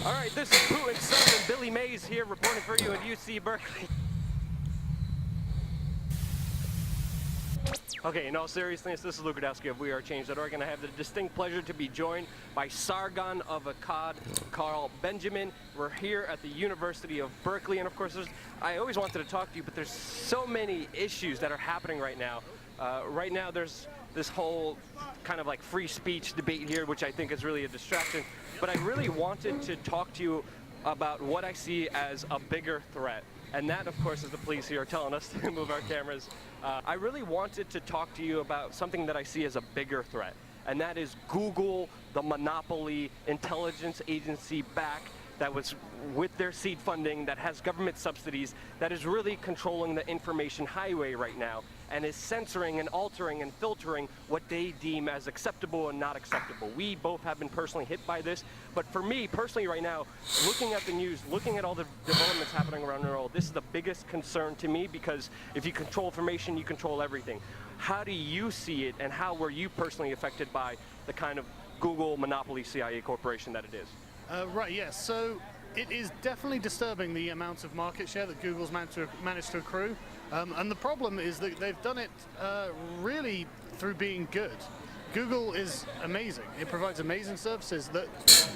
All right, this is Putin's son and Billy Mays here reporting for you in UC Berkeley. Okay, in all seriousness, this is Luke Radowski of WeAreChange.org, and I have the distinct pleasure to be joined by Sargon of Akkad, Carl Benjamin. We're here at the University of Berkeley, and of course, I always wanted to talk to you, but there's so many issues that are happening right now. Right now, there's this whole kind of like free speech debate here, which I think is really a distraction. But I really wanted to talk to you about what I see as a bigger threat. And that, of course, is the police here telling us to move our cameras. I really wanted to talk to you about something that I see as a bigger threat, and that is Google, the monopoly intelligence agency back that was with their seed funding, that has government subsidies, that is really controlling the information highway right now, and is censoring and altering and filtering what they deem as acceptable and not acceptable. We both have been personally hit by this, but for me personally right now, looking at the news, looking at all the developments happening around the world, this is the biggest concern to me, because if you control information, you control everything. How do you see it, and how were you personally affected by the kind of Google monopoly CIA corporation that it is? Right, yes. So it is definitely disturbing the amount of market share that Google's managed to accrue. And the problem is that they've done it really through being good. Google is amazing. It provides amazing services that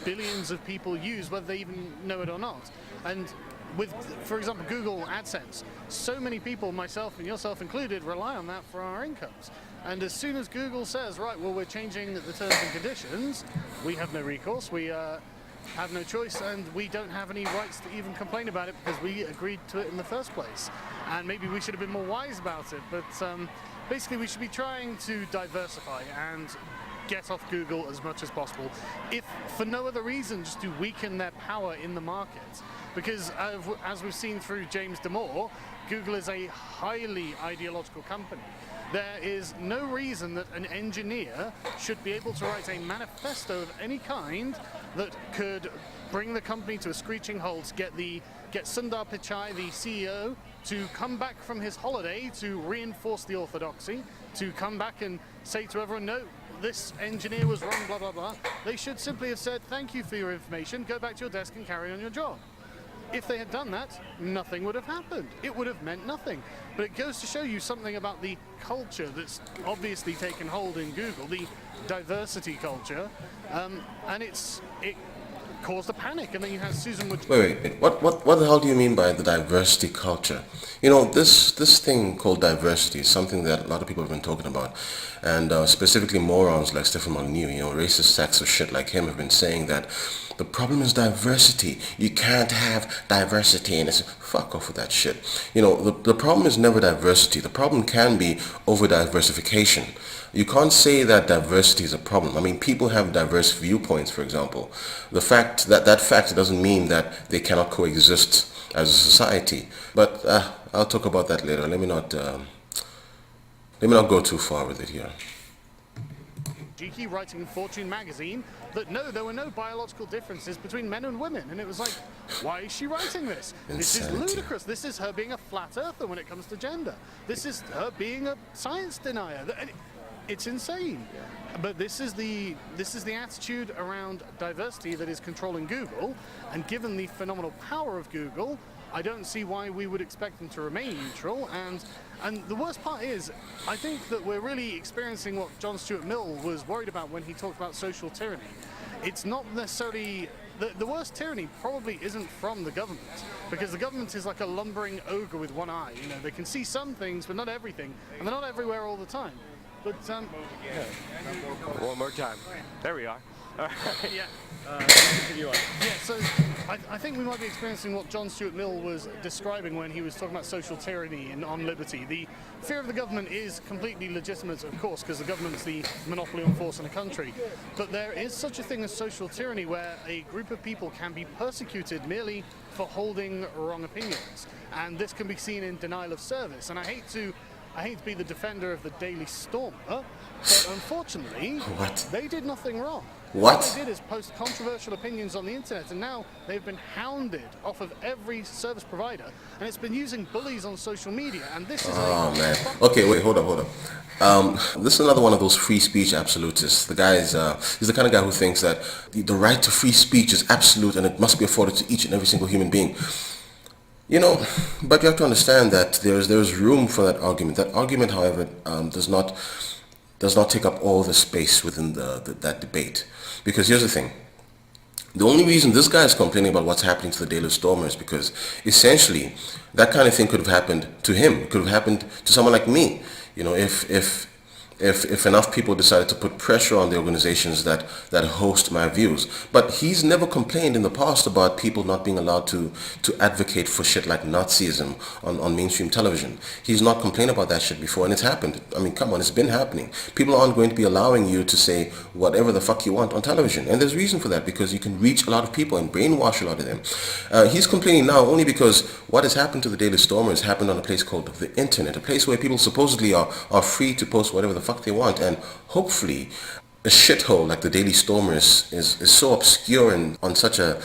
billions of people use, whether they even know it or not. And with, for example, Google AdSense, so many people, myself and yourself included, rely on that for our incomes. And as soon as Google says, right, well, we're changing the terms and conditions, we have no recourse, we have no choice, and we don't have any rights to even complain about it because we agreed to it in the first place. And maybe we should have been more wise about it, but basically we should be trying to diversify and get off Google as much as possible, if for no other reason, just to weaken their power in the market. Because as we've seen through James Damore, Google is a highly ideological company. There is no reason that an engineer should be able to write a manifesto of any kind that could bring the company to a screeching halt, get Sundar Pichai, the CEO, to come back from his holiday to reinforce the orthodoxy, to come back and say to everyone, no, this engineer was wrong, blah, blah, blah. They should simply have said, thank you for your information, go back to your desk and carry on your job. If they had done that, nothing would have happened. It would have meant nothing. But it goes to show you something about the culture that's obviously taken hold in Google, the diversity culture, and it caused a panic. And then you have Susan Wood. Wait. What the hell do you mean by the diversity culture? You know, this thing called diversity is something that a lot of people have been talking about, and specifically morons like Stephen Molyneux, you know, racist sacks of shit like him have been saying that the problem is diversity. You can't have diversity, and it's fuck off with that shit. You know, the problem is never diversity. The problem can be over diversification. You can't say that diversity is a problem. I mean, people have diverse viewpoints, for example. The fact that fact doesn't mean that they cannot coexist as a society. But I'll talk about that later. Let me not go too far with it here. Geeky writing in Fortune magazine that no, there were no biological differences between men and women, and it was like, why is she writing this? Insanity. This is ludicrous. This is her being a flat earther when it comes to gender. This is her being a science denier. It's insane. But this is the attitude around diversity that is controlling Google, and given the phenomenal power of Google, I don't see why we would expect them to remain neutral. And the worst part is, I think that we're really experiencing what John Stuart Mill was worried about when he talked about social tyranny. It's not necessarily the worst tyranny probably isn't from the government, because the government is like a lumbering ogre with one eye. You know, they can see some things, but not everything, and they're not everywhere all the time. But One more time. There we are. All right. yeah. Continue on. Yeah, so I think we might be experiencing what John Stuart Mill was describing when he was talking about social tyranny and on liberty. The fear of the government is completely legitimate, of course, because the government's the monopoly on force in a country. But there is such a thing as social tyranny, where a group of people can be persecuted merely for holding wrong opinions. And this can be seen in denial of service. And I hate to be the defender of the Daily Stormer, but unfortunately, they did nothing wrong. What What? they did is post controversial opinions on the internet, and now they've been hounded off of every service provider, and it's been using bullies on social media, and this is Oh man. Okay, wait, hold up. This is another one of those free speech absolutists. The guy is, he's the kind of guy who thinks that the right to free speech is absolute and it must be afforded to each and every single human being. You know, but you have to understand that there's room for that argument. That argument, however, does not take up all the space within that debate. Because here's the thing. The only reason this guy is complaining about what's happening to the Daily Stormer is because essentially that kind of thing could have happened to him. It could have happened to someone like me. You know, if enough people decided to put pressure on the organizations that host my views. But he's never complained in the past about people not being allowed to advocate for shit like Nazism on mainstream television. He's not complained about that shit before, and it's happened. I mean, come on, it's been happening. People aren't going to be allowing you to say whatever the fuck you want on television. And there's reason for that, because you can reach a lot of people and brainwash a lot of them. He's complaining now only because what has happened to the Daily Stormer has happened on a place called the internet, a place where people supposedly are free to post whatever the fuck they want, and hopefully a shithole like the Daily Stormer is so obscure and on such a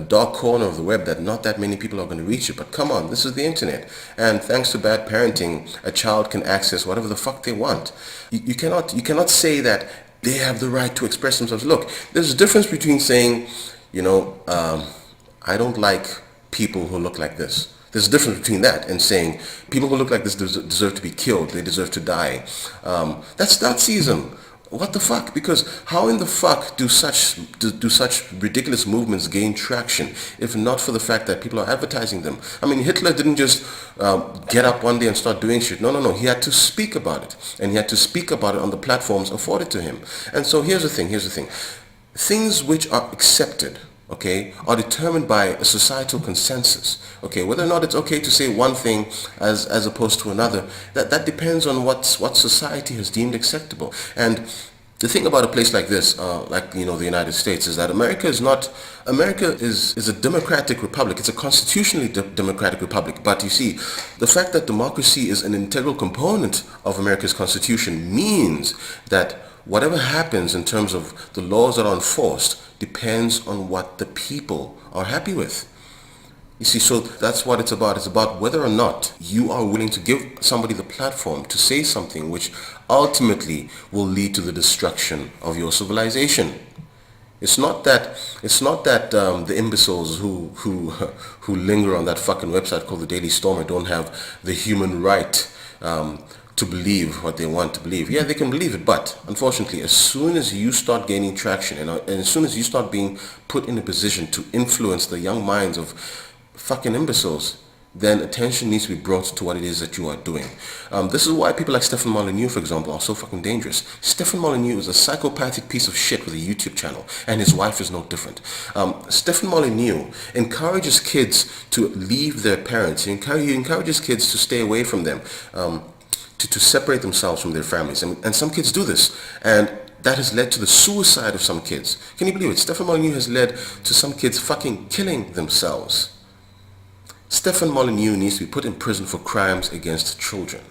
dark corner of the web that not that many people are going to reach it. But come on, this is the internet, and thanks to bad parenting, a child can access whatever the fuck they want. You cannot say that they have the right to express themselves. Look, there's a difference between saying, you know, I don't like people who look like this. There's a difference between that and saying people who look like this deserve to be killed. They deserve to die. That's Nazism. What the fuck? Because how in the fuck do such ridiculous movements gain traction if not for the fact that people are advertising them? I mean, Hitler didn't just get up one day and start doing shit. No. He had to speak about it, and he had to speak about it on the platforms afforded to him. And so here's the thing. Things which are accepted, okay, are determined by a societal consensus. Okay, whether or not it's okay to say one thing as opposed to another, that depends on what society has deemed acceptable. And the thing about a place like this, like, you know, the United States, is that America is a democratic republic. It's a constitutionally democratic republic. But you see, the fact that democracy is an integral component of America's constitution means that whatever happens in terms of the laws that are enforced depends on what the people are happy with. You see, so that's what it's about. It's about whether or not you are willing to give somebody the platform to say something which ultimately will lead to the destruction of your civilization. It's not that the imbeciles who linger on that fucking website called the Daily Stormer don't have the human right to believe what they want to believe. Yeah, they can believe it, but unfortunately, as soon as you start gaining traction and as soon as you start being put in a position to influence the young minds of fucking imbeciles, then attention needs to be brought to what it is that you are doing. This is why people like Stefan Molyneux, for example, are so fucking dangerous. Stefan Molyneux is a psychopathic piece of shit with a YouTube channel, and his wife is no different. Stefan Molyneux encourages kids to leave their parents. He encourages kids to stay away from them. To separate themselves from their families. And some kids do this. And that has led to the suicide of some kids. Can you believe it? Stefan Molyneux has led to some kids fucking killing themselves. Stefan Molyneux needs to be put in prison for crimes against children.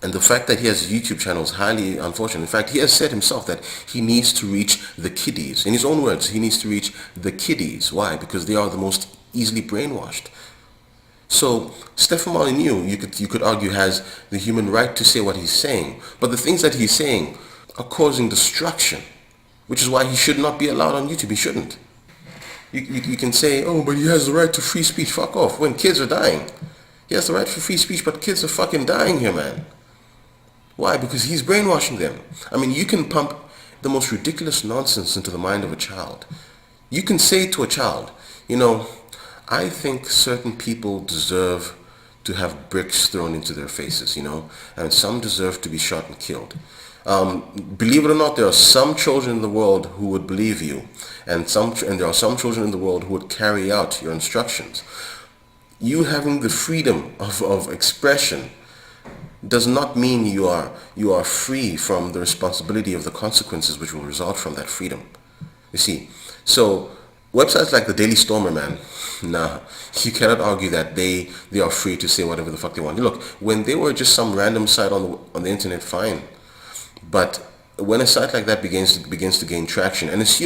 And the fact that he has a YouTube channel is highly unfortunate. In fact, he has said himself that he needs to reach the kiddies. In his own words, he needs to reach the kiddies. Why? Because they are the most easily brainwashed. So Stefan Molyneux, you could argue, has the human right to say what he's saying, but the things that he's saying are causing destruction, which is why he should not be allowed on YouTube. He shouldn't. You can say, oh, but he has the right to free speech. Fuck off. When kids are dying, he has the right for free speech, but kids are fucking dying here, man. Why? Because he's brainwashing them. I mean, you can pump the most ridiculous nonsense into the mind of a child. You can say to a child, you know, I think certain people deserve to have bricks thrown into their faces, you know, and some deserve to be shot and killed. Believe it or not, there are some children in the world who would believe you, and there are some children in the world who would carry out your instructions. You having the freedom of expression does not mean you are free from the responsibility of the consequences which will result from that freedom. You see, so websites like the Daily Stormer, man, nah, you cannot argue that they are free to say whatever the fuck they want. Look, when they were just some random site on the internet, fine. But when a site like that begins to gain traction, and let's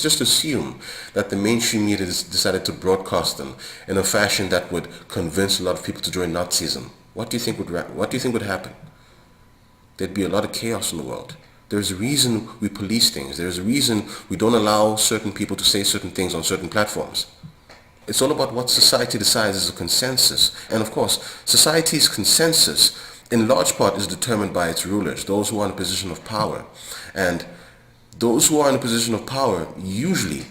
just assume that the mainstream media decided to broadcast them in a fashion that would convince a lot of people to join Nazism, what do you think would happen? There'd be a lot of chaos in the world. There's a reason we police things. There's a reason we don't allow certain people to say certain things on certain platforms. It's all about what society decides as a consensus. And of course, society's consensus in large part is determined by its rulers, those who are in a position of power. And those who are in a position of power usually,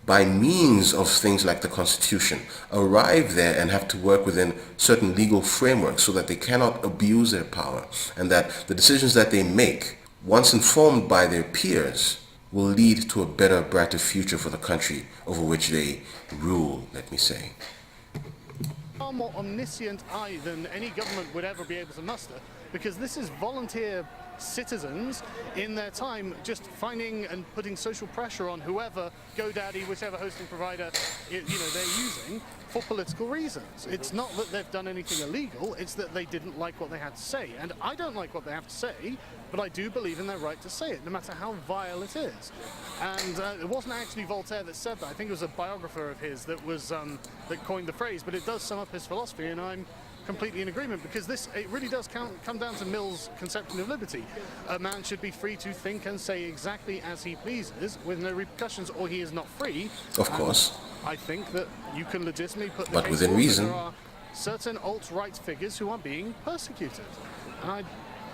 by means of things like the Constitution, arrive there and have to work within certain legal frameworks so that they cannot abuse their power, and that the decisions that they make, once informed by their peers, will lead to a better, brighter future for the country over which they rule, let me say. Far more omniscient eye than any government would ever be able to muster, because this is volunteer citizens in their time just finding and putting social pressure on whoever, GoDaddy, whichever hosting provider they're using for political reasons. It's not that they've done anything illegal, it's that they didn't like what they had to say. And I don't like what they have to say, but I do believe in their right to say it, no matter how vile it is. And it wasn't actually Voltaire that said that. I think it was a biographer of his that that coined the phrase, but it does sum up his philosophy, and I'm completely in agreement, because it really does come down to Mill's conception of liberty. A man should be free to think and say exactly as he pleases with no repercussions, or he is not free. Of course. I think that you can legitimately put the but case within forward reason. that there are certain alt-right figures who are being persecuted. And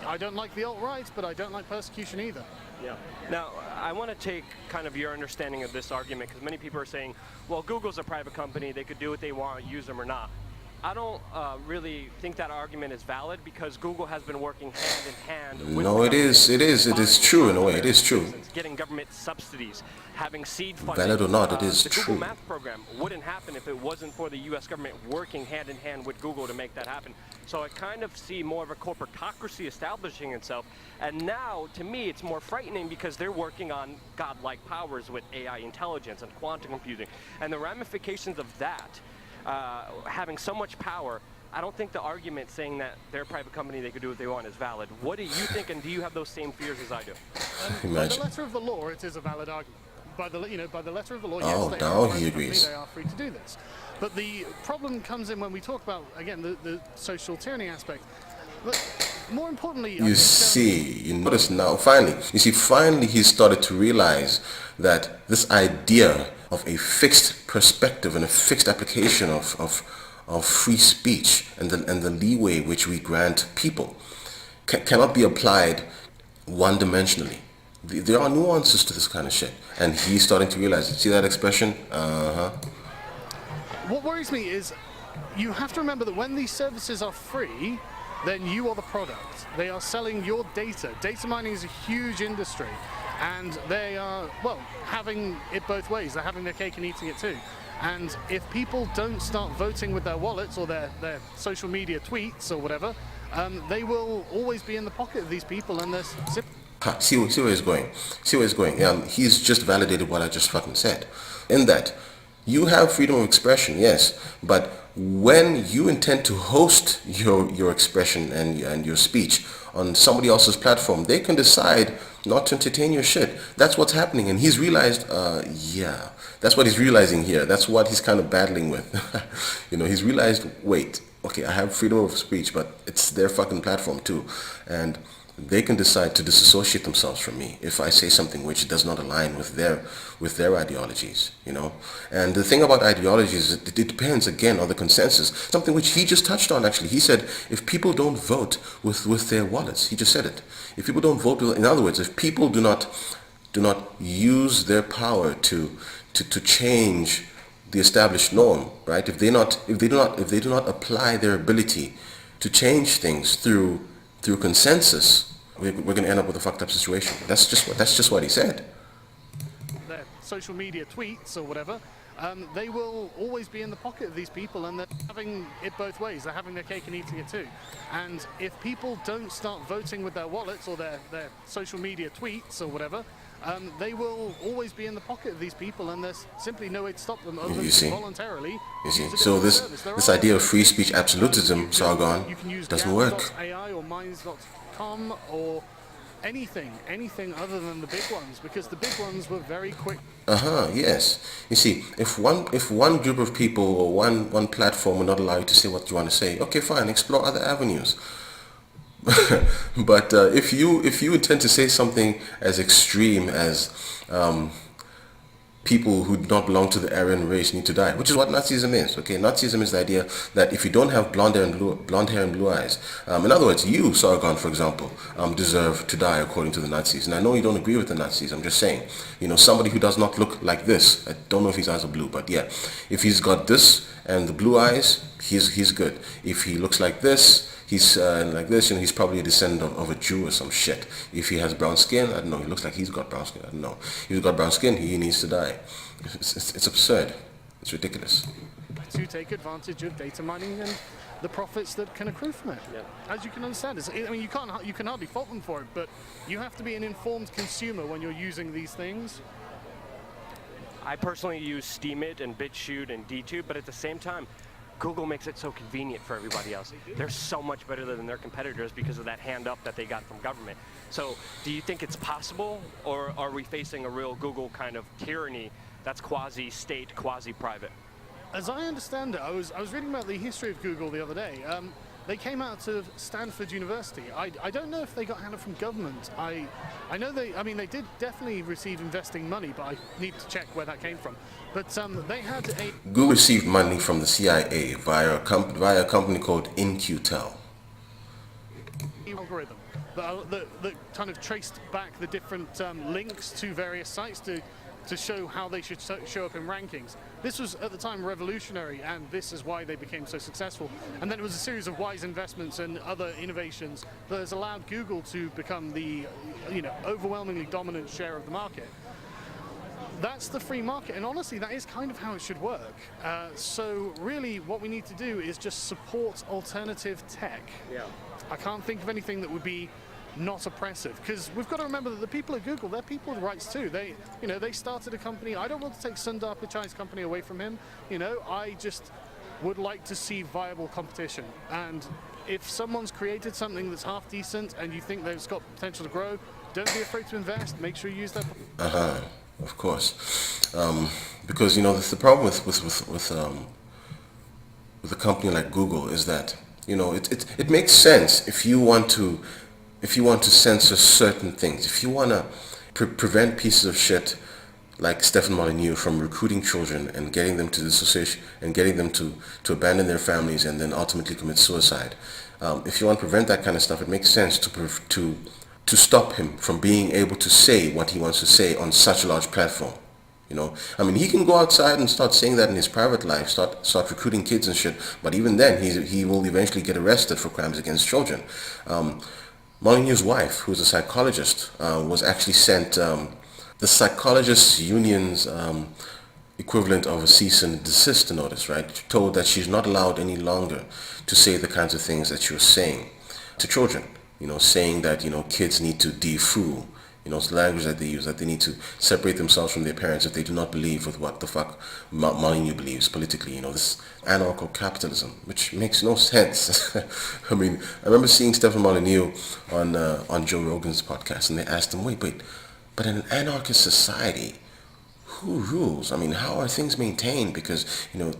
I don't like the alt-right, but I don't like persecution either. Yeah. Now, I want to take kind of your understanding of this argument, because many people are saying, well, Google's a private company, they could do what they want, use them or not. I don't really think that argument is valid, because Google has been working hand in hand with No, it is true in a way. It is true. Getting government subsidies, having seed funding. Valid or not, it is the true. Google Math program wouldn't happen if it wasn't for the U.S. government working hand in hand with Google to make that happen. So I kind of see more of a corporatocracy establishing itself. And now, to me, it's more frightening, because they're working on godlike powers with AI intelligence and quantum computing. And the ramifications of that, having so much power, I don't think the argument saying that they're a private company, they could do what they want, is valid. What do you think, and do you have those same fears as I do? By the letter of the law, it is a valid argument. By the letter of the law, Oh, yes, now they he are agrees. They are free to do this. But the problem comes in when we talk about, again, the social tyranny aspect. But more importantly, You notice now, finally he started to realize that this idea of a fixed perspective and a fixed application of free speech and the leeway which we grant people cannot be applied one-dimensionally. There are nuances to this kind of shit, and he's starting to realize it. See that expression? What worries me is you have to remember that when these services are free, then you are the product. They are selling your data. Data mining is a huge industry, and they are, well, having it both ways. They're having their cake and eating it too. And if people don't start voting with their wallets or their social media tweets or whatever, they will always be in the pocket of these people, and they're See where he's going. He's just validated what I just fucking said. In that, you have freedom of expression, yes, but when you intend to host your expression and your speech on somebody else's platform, they can decide not to entertain your shit. That's what's happening, and he's realized, that's what he's realizing here. That's what he's kind of battling with. He's realized, wait, okay, I have freedom of speech, but it's their fucking platform too, and they can decide to disassociate themselves from me if I say something which does not align with their ideologies, And the thing about ideologies, it depends again on the consensus. Something which he just touched on actually. He said if people don't vote with their wallets, he just said it. If people don't vote, in other words, if people do not use their power to change the established norm, right? If they do not apply their ability to change things through consensus, we're going to end up with a fucked up situation. That's just what he said. Their social media tweets or whatever, they will always be in the pocket of these people, and they're having it both ways. They're having their cake and eating it too. And if people don't start voting with their wallets or their social media tweets or whatever, they will always be in the pocket of these people, and there's simply no way to stop them other than voluntarily. You see, so this idea of free speech absolutism, Sargon, doesn't work. AI or Minds.com or anything other than the big ones, because the big ones were very quick. Yes. You see, if one group of people or one platform will not allow you to say what you want to say, okay, fine, explore other avenues. But if you intend to say something as extreme as people who do not belong to the Aryan race need to die, which is what Nazism is. Okay, Nazism is the idea that if you don't have blonde hair and blue eyes, in other words, you, Sargon, for example, deserve to die according to the Nazis. And I know you don't agree with the Nazis. I'm just saying, somebody who does not look like this. I don't know if his eyes are blue, but yeah, if he's got this and the blue eyes, he's good. If he looks like this, he's like this, he's probably a descendant of a Jew or some shit. If he has brown skin, I don't know, he looks like he's got brown skin, I don't know. If he's got brown skin, he needs to die. It's absurd. It's ridiculous. To take advantage of data mining and the profits that can accrue from it. Yeah. As you can understand, you can hardly fault them for it, but you have to be an informed consumer when you're using these things. I personally use Steemit and BitChute and DTube, but at the same time, Google makes it so convenient for everybody else. They're so much better than their competitors because of that hand up that they got from government. So do you think it's possible, or are we facing a real Google kind of tyranny that's quasi-state, quasi-private? As I understand it, I was reading about the history of Google the other day. They came out of Stanford University. I don't know if they got handed from government. I know they did definitely receive investing money, but I need to check where that came from. But they had a... Google received money from the CIA via a company called InQtel. Algorithm that kind of traced back the different links to various sites to show how they should show up in rankings. This was at the time revolutionary, and this is why they became so successful. And then it was a series of wise investments and other innovations that has allowed Google to become the overwhelmingly dominant share of the market. That's the free market, and honestly, that is kind of how it should work. So really, what we need to do is just support alternative tech. Yeah. I can't think of anything that would be not oppressive, because we've got to remember that the people at Google, they're people with rights too. They started a company. I don't want to take Sundar Pichai's company away from him. I just would like to see viable competition. And if someone's created something that's half decent and you think they've got potential to grow, don't be afraid to invest. Make sure you use that. Of course, because the problem with a company like Google is that it makes sense if you want to censor certain things, if you want to prevent pieces of shit like Stefan Molyneux from recruiting children and getting them to dissociate and getting them to abandon their families and then ultimately commit suicide. If you want to prevent that kind of stuff, it makes sense to stop him from being able to say what he wants to say on such a large platform. He can go outside and start saying that in his private life, start recruiting kids and shit, but even then he will eventually get arrested for crimes against children. Molyneux's wife, who's a psychologist, was actually sent the psychologists union's equivalent of a cease and desist notice, right? Told that she's not allowed any longer to say the kinds of things that she was saying to children. Saying that kids need to defool. It's the language that they use, that they need to separate themselves from their parents if they do not believe with what the fuck Molyneux believes politically. This anarcho-capitalism, which makes no sense. I remember seeing Stefan Molyneux on Joe Rogan's podcast, and they asked him, wait, but in an anarchist society, who rules? How are things maintained? Because,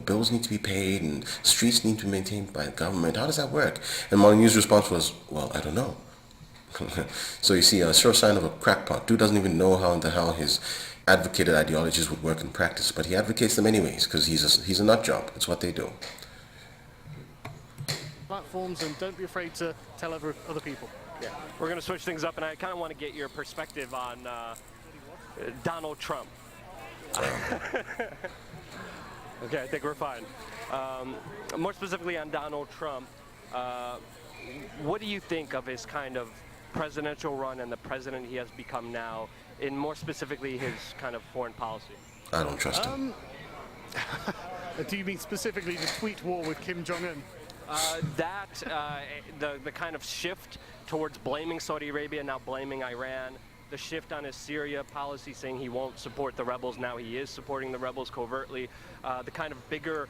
bills need to be paid and streets need to be maintained by the government. How does that work? And Molyneux's response was, well, I don't know. So you see, a sure sign of a crackpot. Dude doesn't even know how in the hell his advocated ideologies would work in practice, but he advocates them anyways because he's a nut job. It's what they do. Platforms, and don't be afraid to tell other people. Yeah, we're going to switch things up, and I kind of want to get your perspective on Donald Trump. Okay, I think we're fine. More specifically on Donald Trump, what do you think of his kind of presidential run and the president he has become now, and more specifically his kind of foreign policy? I don't trust him. Do you mean specifically the tweet war with Kim Jong-un? The kind of shift towards blaming Saudi Arabia, now blaming Iran, the shift on his Syria policy, saying he won't support the rebels. Now he is supporting the rebels covertly. The kind of bigger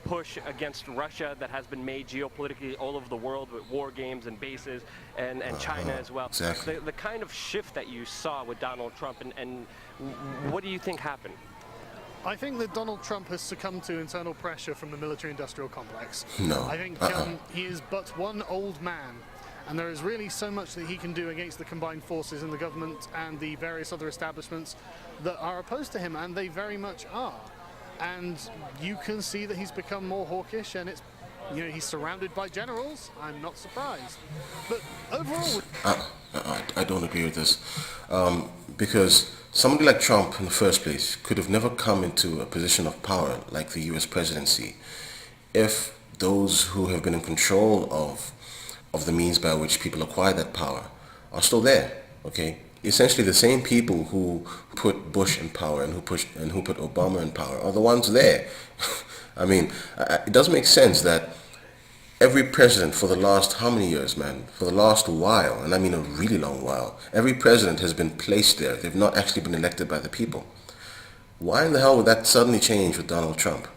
push against Russia that has been made geopolitically all over the world with war games and bases, and China as well. Exactly. The kind of shift that you saw with Donald Trump, and what do you think happened? I think that Donald Trump has succumbed to internal pressure from the military-industrial complex. No. I think he is but one old man, and there is really so much that he can do against the combined forces in the government and the various other establishments that are opposed to him, and they very much are. And you can see that he's become more hawkish, and it's, you know, he's surrounded by generals. I'm not surprised. But overall... I don't agree with this. Because somebody like Trump in the first place could have never come into a position of power like the US presidency if those who have been in control of the means by which people acquire that power are still there, okay? Essentially the same people who put Bush in power and who put Obama in power are the ones there. I mean, it doesn't make sense that every president for the last, how many years, man? For the last while, and I mean a really long while, every president has been placed there. They've not actually been elected by the people. Why in the hell would that suddenly change with Donald Trump?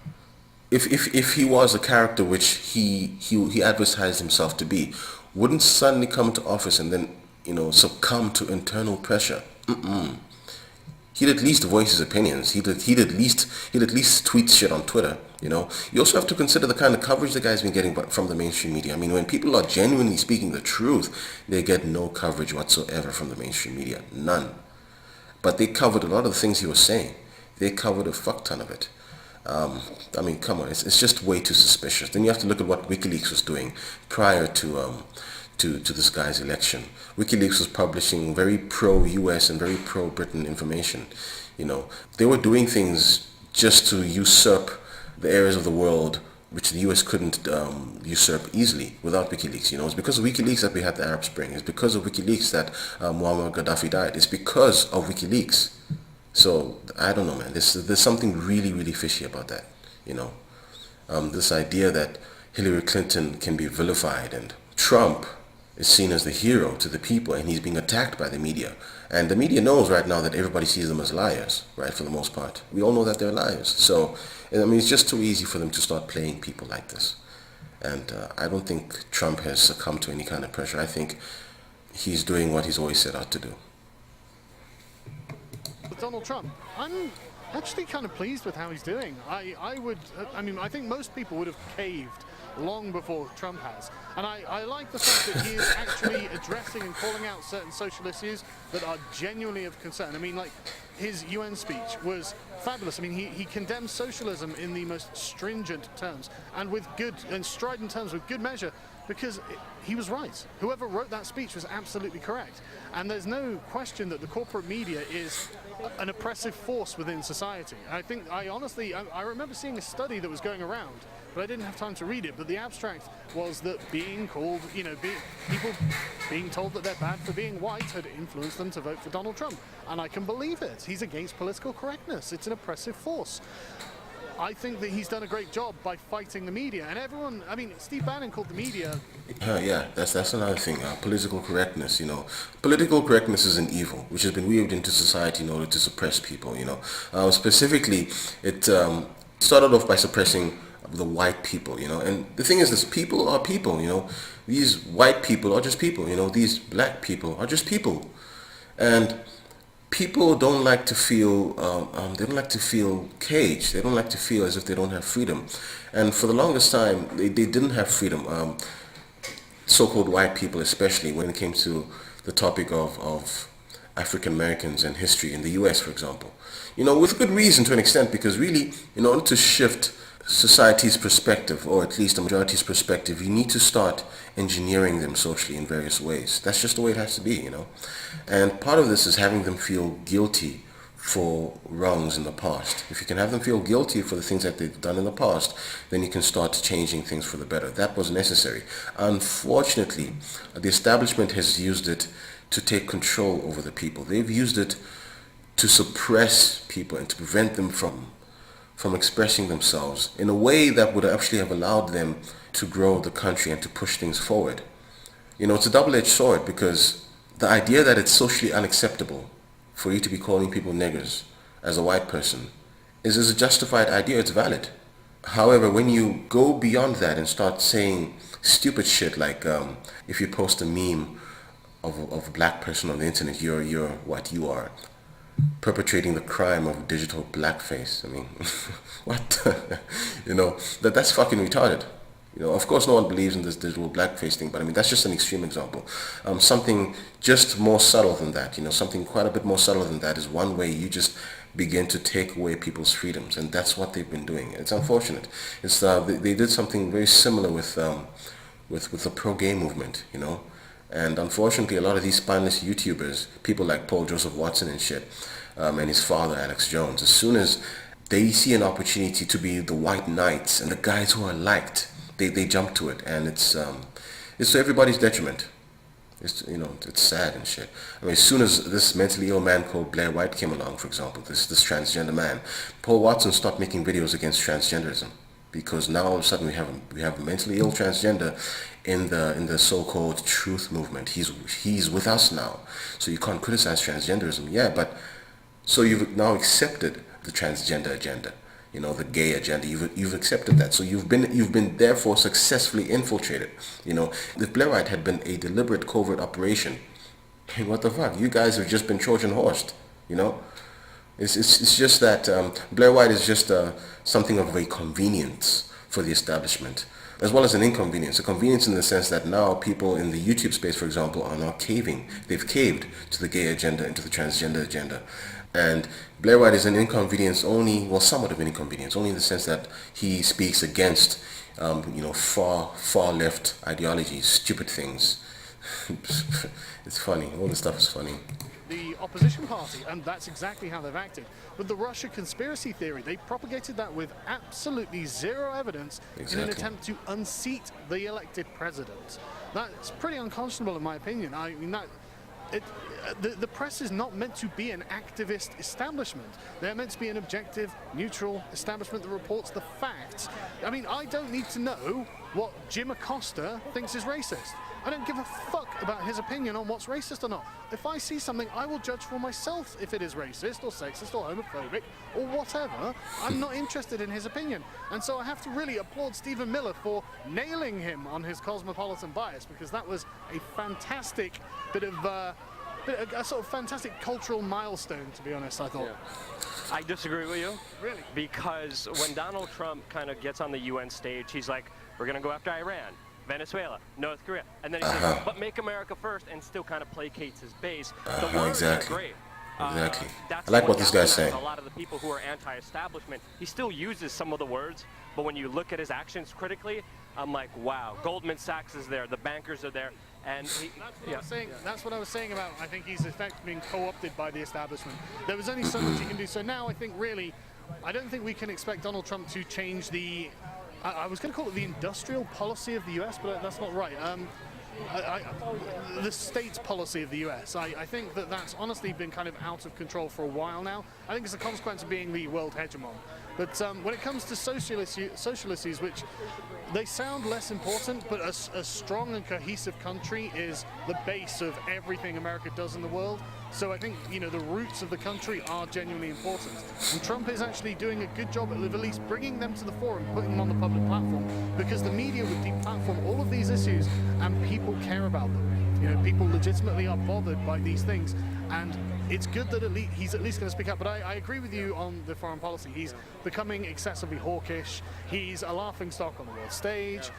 If he was a character which he advertised himself to be, wouldn't suddenly come to office and then, you know, succumb to internal pressure? He'd at least voice his opinions. He'd at least tweet shit on Twitter. You know, you also have to consider the kind of coverage the guy's been getting from the mainstream media. I mean, when people are genuinely speaking the truth, they get no coverage whatsoever from the mainstream media, none. But they covered a lot of the things he was saying. They covered a fuck ton of it. I mean, come on, it's just way too suspicious. Then you have to look at what WikiLeaks was doing prior to this guy's election. WikiLeaks was publishing very pro-US and very pro-Britain information. You know, they were doing things just to usurp the areas of the world which the US couldn't usurp easily without WikiLeaks. You know, it's because of WikiLeaks that we had the Arab Spring. It's because of WikiLeaks that Muammar Gaddafi died. It's because of WikiLeaks. So I don't know, man. There's something really, really fishy about that. You know, this idea that Hillary Clinton can be vilified and Trump is seen as the hero to the people, and he's being attacked by the media. And the media knows right now that everybody sees them as liars, right, for the most part. We all know that they're liars. So, I mean, it's just too easy for them to start playing people like this. And I don't think Trump has succumbed to any kind of pressure. I think he's doing what he's always set out to do. With Donald Trump, I'm actually kind of pleased with how he's doing. I think most people would have caved long before Trump has. And I like the fact that he is actually addressing and calling out certain social issues that are genuinely of concern. I mean, like, his UN speech was fabulous. I mean, he condemned socialism in the most stringent terms and with good and strident terms, with good measure, because he was right. Whoever wrote that speech was absolutely correct. And there's no question that the corporate media is an oppressive force within society. I remember seeing a study that was going around, but I didn't have time to read it. But the abstract was that being called, you know, people being told that they're bad for being white had influenced them to vote for Donald Trump. And I can believe it. He's against political correctness. It's an oppressive force. I think that he's done a great job by fighting the media. And everyone, I mean, Steve Bannon called the media... Yeah, that's another thing. Political correctness, you know. Political correctness is an evil, which has been weaved into society in order to suppress people, you know. Specifically, it started off by suppressing the white people, you know. And the thing is this, people are people, you know. These white people are just people, you know. These black people are just people. And people don't like to feel, they don't like to feel caged. They don't like to feel as if they don't have freedom. And for the longest time, they didn't have freedom. So-called white people, especially when it came to the topic of African Americans and history in the US, for example. You know, with good reason to an extent, because really, in order to shift society's perspective, or at least the majority's perspective, you need to start engineering them socially in various ways. That's just the way it has to be, you know. And part of this is having them feel guilty for wrongs in the past. If you can have them feel guilty for the things that they've done in the past, then you can start changing things for the better. That was necessary. Unfortunately, the establishment has used it to take control over the people. They've used it to suppress people and to prevent them from expressing themselves in a way that would actually have allowed them to grow the country and to push things forward. You know, it's a double-edged sword, because the idea that it's socially unacceptable for you to be calling people niggers as a white person is a justified idea. It's valid. However, when you go beyond that and start saying stupid shit like if you post a meme of a black person on the internet, you're what you are, perpetrating the crime of digital blackface. I mean, what? You know, that's fucking retarded. You know, of course no one believes in this digital blackface thing, but I mean, that's just an extreme example. Something just more subtle than that, you know, something quite a bit more subtle than that is one way you just begin to take away people's freedoms, and that's what they've been doing. It's unfortunate. It's they did something very similar with the pro-gay movement, you know, and unfortunately a lot of these spineless YouTubers, people like Paul Joseph Watson and shit, and his father Alex Jones, as soon as they see an opportunity to be the white knights and the guys who are liked, they jump to it, and it's to everybody's detriment. It's, you know, it's sad and shit. I mean, as soon as this mentally ill man called Blair White came along, for example, this transgender man, Paul Watson stopped making videos against transgenderism, because now all of a sudden we have a mentally ill transgender in the so-called truth movement. He's with us now, so you can't criticize transgenderism. Yeah, but so you've now accepted the transgender agenda, you know, the gay agenda. You've accepted that, so you've been therefore successfully infiltrated. You know, if Blair White had been a deliberate covert operation, hey, what the fuck? You guys have just been Trojan horsed. You know, it's just that Blair White is just something of a convenience for the establishment, as well as an inconvenience. A convenience in the sense that now people in the YouTube space, for example, are now caving. They've caved to the gay agenda and to the transgender agenda. And Blair White is an inconvenience only, well, somewhat of an inconvenience, only in the sense that he speaks against, you know, far left ideologies, stupid things. It's funny. All this stuff is funny. The opposition party, and that's exactly how they've acted. With the Russia conspiracy theory, they propagated that with absolutely zero evidence in an attempt to unseat the elected president. That's pretty unconscionable in my opinion. I mean, the press is not meant to be an activist establishment. They're meant to be an objective, neutral establishment that reports the facts. I mean, I don't need to know what Jim Acosta thinks is racist. I don't give a fuck about his opinion on what's racist or not. If I see something, I will judge for myself if it is racist or sexist or homophobic or whatever. I'm not interested in his opinion. And so I have to really applaud Stephen Miller for nailing him on his cosmopolitan bias, because that was a fantastic bit of a sort of fantastic cultural milestone, to be honest, I thought. Yeah. I disagree with you. Really? Because when Donald Trump kind of gets on the UN stage, he's like, we're going to go after Iran, Venezuela, North Korea. And then he says, but make America first, and still kind of placates his base. The words exactly. are great. Exactly. That's I like what this guy's saying. A lot of the people who are anti-establishment, he still uses some of the words, but when you look at his actions critically, I'm like, wow, Goldman Sachs is there, the bankers are there, and that's what I was saying about, I think he's effectively being co-opted by the establishment. There was only so much he can do. So now I think really, I don't think we can expect Donald Trump to change the, I was going to call it the industrial policy of the US, but that's not right. The state's policy of the US. I think that's honestly been kind of out of control for a while now. I think it's a consequence of being the world hegemon. But when it comes to social issues, which they sound less important, but a strong and cohesive country is the base of everything America does in the world. So I think, you know, the roots of the country are genuinely important. And Trump is actually doing a good job of at least bringing them to the fore and putting them on the public platform, because the media would deplatform all of these issues and people care about them. You know, people legitimately are bothered by these things. And it's good that he's at least going to speak up. But I agree with you on the foreign policy. He's becoming excessively hawkish. He's a laughingstock on the world stage.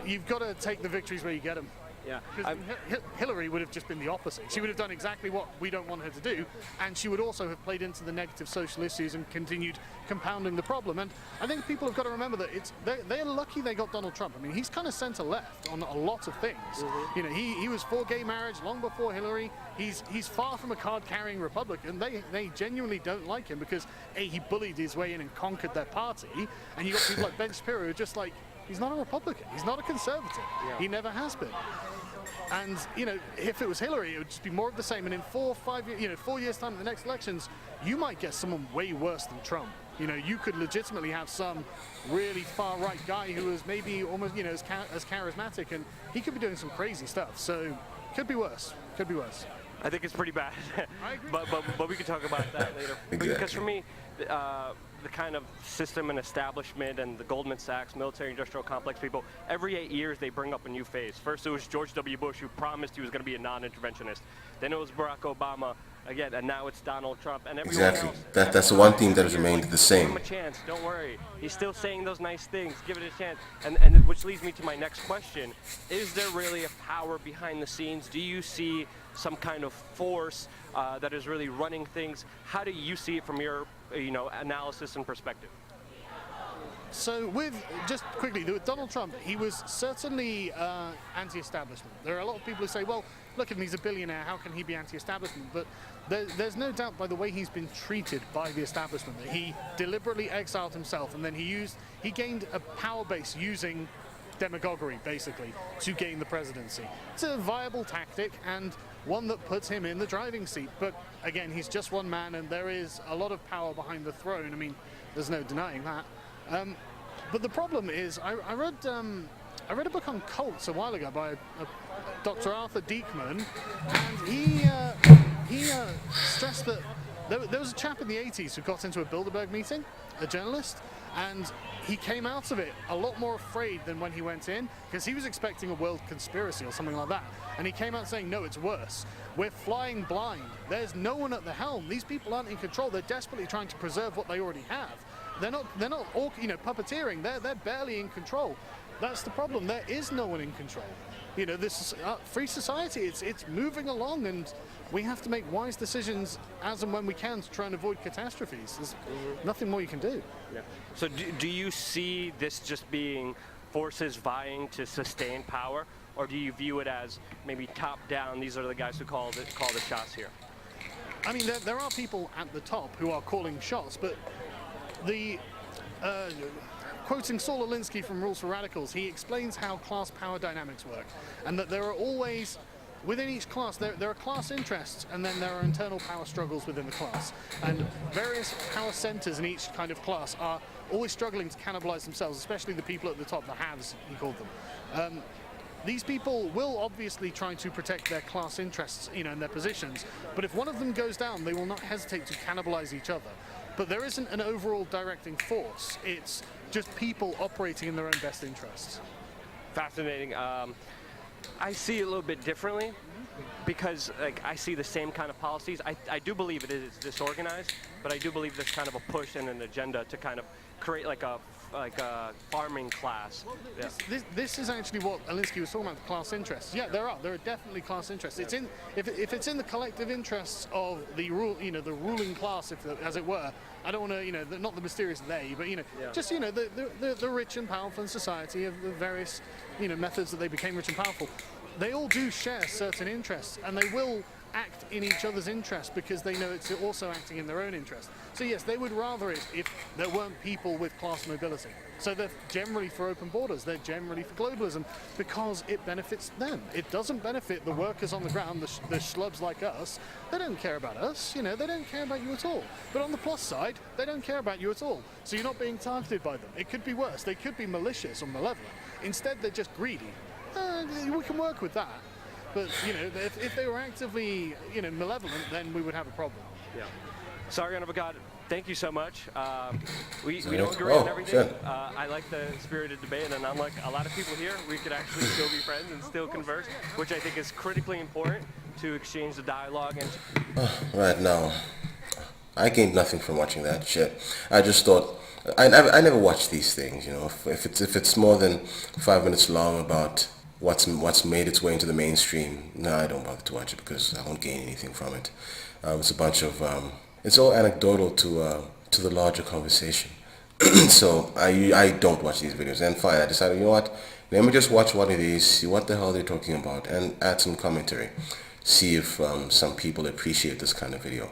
You've got to take the victories where you get them. Yeah. Hillary would have just been the opposite. She would have done exactly what we don't want her to do, and she would also have played into the negative social issues and continued compounding the problem. And I think people have got to remember that they're lucky they got Donald Trump. I mean, he's kind of center-left on a lot of things. You know, he was for gay marriage long before Hillary. He's far from a card-carrying Republican. They genuinely don't like him because he bullied his way in and conquered their party. And you got people like Ben Shapiro who are just like, he's not a Republican. He's not a conservative. Yeah. He never has been. And, you know, if it was Hillary, it would just be more of the same. And in 4 or 5 years, 4 years' time in the next elections, you might get someone way worse than Trump. You know, you could legitimately have some really far-right guy who is maybe almost, as charismatic, and he could be doing some crazy stuff. So Could be worse. Could be worse. I think it's pretty bad. I agree. but we can talk about that later. Exactly. Because for me, the kind of system and establishment and the Goldman Sachs military-industrial complex people, every 8 years they bring up a new phase. First it was George W. Bush, who promised he was going to be a non-interventionist. Then it was Barack Obama again, and now it's Donald Trump and everyone Exactly. else. That's the one thing that has remained the Give same. him a chance. Don't worry. He's still saying those nice things. Give it a chance. And which leads me to my next question: is there really a power behind the scenes? Do you see some kind of force that is really running things? How do you see it from your, analysis and perspective? So just quickly, with Donald Trump, he was certainly anti-establishment. There are a lot of people who say, well, look at him, he's a billionaire, how can he be anti-establishment? But there's no doubt by the way he's been treated by the establishment that he deliberately exiled himself, and then he gained a power base using demagoguery, basically, to gain the presidency. It's a viable tactic and one that puts him in the driving seat. But again, he's just one man, and there is a lot of power behind the throne. I mean, there's no denying that. But the problem is, I read a book on cults a while ago by Dr. Arthur Diekman, and he stressed that there was a chap in the 80s who got into a Bilderberg meeting, a journalist, and he came out of it a lot more afraid than when he went in, because he was expecting a world conspiracy or something like that. And he came out saying, no, it's worse. We're flying blind. There's no one at the helm. These people aren't in control. They're desperately trying to preserve what they already have. They're not all, puppeteering. They're barely in control. That's the problem. There is no one in control. This free society, it's moving along, and we have to make wise decisions as and when we can to try and avoid catastrophes. There's nothing more you can do. Yeah. So do you see this just being forces vying to sustain power, or do you view it as maybe top down? These are the guys who call the shots here. I mean, there are people at the top who are calling shots, but quoting Saul Alinsky from Rules for Radicals, he explains how class power dynamics work, and that there are always, within each class, there are class interests, and then there are internal power struggles within the class. And various power centers in each kind of class are always struggling to cannibalize themselves, especially the people at the top, the haves, he called them. These people will obviously try to protect their class interests, and their positions, but if one of them goes down, they will not hesitate to cannibalize each other. But there isn't an overall directing force. It's just people operating in their own best interests. Fascinating. I see it a little bit differently, because I see the same kind of policies. I do believe it is disorganized, but I do believe there's kind of a push and an agenda to kind of create like a farming class. Well, this is actually what Alinsky was talking about, the class interests. Yeah, there are definitely class interests. It's in if it's in the collective interests of the ruling class, as it were. I don't want to, not the mysterious they, but just the rich and powerful in society of the various methods that they became rich and powerful. They all do share certain interests, and they will act in each other's interest because they know it's also acting in their own interest. So yes, they would rather it if there weren't people with class mobility. So they're generally for open borders, they're generally for globalism, because it benefits them. It doesn't benefit the workers on the ground, the schlubs like us. They don't care about us, they don't care about you at all. But on the plus side, they don't care about you at all. So you're not being targeted by them. It could be worse. They could be malicious or malevolent. Instead, they're just greedy. We can work with that. But, if they were actively, malevolent, then we would have a problem. Yeah. Sargon of Akkad, thank you so much. We don't agree on everything. Sure. I like the spirited debate, and unlike a lot of people here, we could actually still be friends and still converse, which I think is critically important to exchange the dialogue. And Right now, I gained nothing from watching that shit. I just thought, I never watch these things, If it's more than 5 minutes long about what's made its way into the mainstream, no, I don't bother to watch it because I won't gain anything from it. It's a bunch of it's all anecdotal to the larger conversation. So I don't watch these videos. And fine, I decided, what, let me just watch one of these, see what the hell they're talking about, and add some commentary, see if some people appreciate this kind of video.